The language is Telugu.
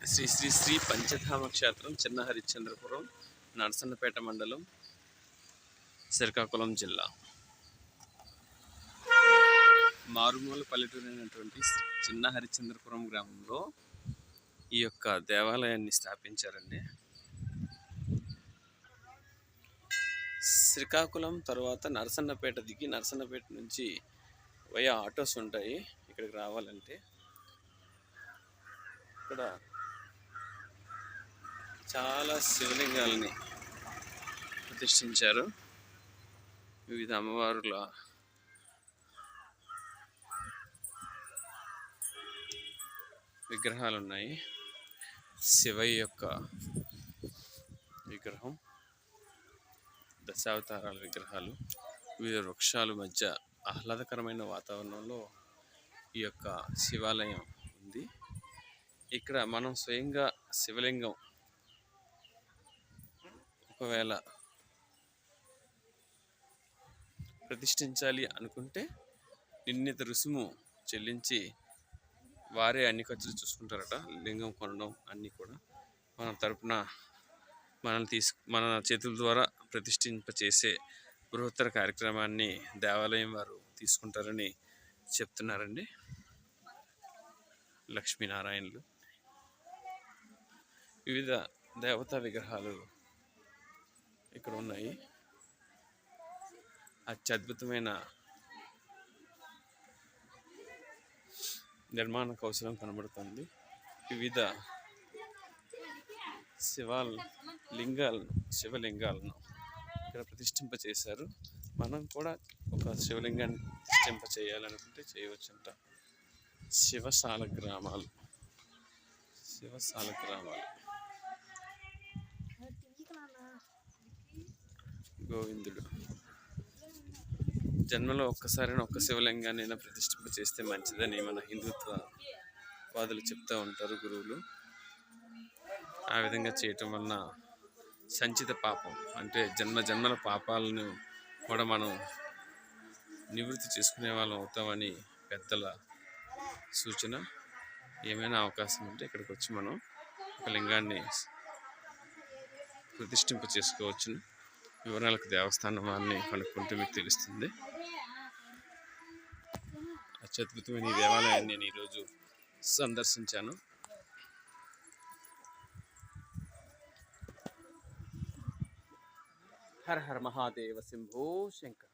శ్రీ శ్రీ శ్రీ పంచధామ క్షేత్రం చిన్న హరిశ్చంద్రపురం, నరసన్నపేట మండలం, శ్రీకాకుళం జిల్లా. మారుమూల పల్లెటూరైనటువంటి చిన్న హరిశ్చంద్రపురం గ్రామంలో ఈ యొక్క దేవాలయాన్ని స్థాపించారండి. శ్రీకాకుళం తర్వాత నరసన్నపేట దిగి నరసన్నపేట నుంచి వయా ఆటోస్ ఉంటాయి ఇక్కడికి రావాలంటే. ఇక్కడ చాలా శివలింగాలని ప్రతిష్ఠించారు. వివిధ అమ్మవారుల విగ్రహాలు ఉన్నాయి. శివయ్య యొక్క విగ్రహం, దశావతారాల విగ్రహాలు, వివిధ వృక్షాల మధ్య ఆహ్లాదకరమైన వాతావరణంలో ఈ యొక్క శివాలయం ఉంది. ఇక్కడ మనం స్వయంగా శివలింగం ఒకవేళ ప్రతిష్ఠించాలి అనుకుంటే నిర్ణీత రుసుము చెల్లించి వారే అన్ని ఖర్చులు చూసుకుంటారట. లింగం కొనడం అన్నీ కూడా మన తరపున మన చేతుల ద్వారా ప్రతిష్ఠింపచేసే బృహత్తర కార్యక్రమాన్ని దేవాలయం వారు తీసుకుంటారని చెప్తున్నారండి. లక్ష్మీనారాయణులు, వివిధ దేవతా విగ్రహాలు ఇక్కడ ఉన్నాయి. అత్యద్భుతమైన నిర్మాణ కౌశలం కనబడుతుంది. వివిధ శివలింగాలను ఇక్కడ ప్రతిష్ఠింప చేశారు. మనం కూడా ఒక శివలింగాన్ని ప్రతిష్ఠింప చేయాలనుకుంటే చేయవచ్చంట. శివసాల గ్రామాలు గోవిందుడు జన్మలో ఒక్కసారైనా ఒక్క శివలింగాన్ని ప్రతిష్ఠింప చేస్తే మంచిదని మన హిందుత్వ వాదులు చెప్తూ ఉంటారు గురువులు. ఆ విధంగా చేయటం వలన సంచిత పాపం అంటే జన్మల పాపాలను కూడా మనం నివృత్తి చేసుకునే వాళ్ళం అవుతామని పెద్దల సూచన. ఏమైనా అవకాశం ఉంటే ఇక్కడికి వచ్చి మనం ఒక లింగాన్ని ప్రతిష్ఠింప చేసుకోవచ్చును. వివరాలకు దేవస్థానం వారిని కనుక్కుంటే మీకు తెలుస్తుంది. అత్యద్భుతమైన ఈ దేవాలయాన్ని నేను ఈరోజు సందర్శించాను. హర హర మహాదేవ శంభో శంకర్.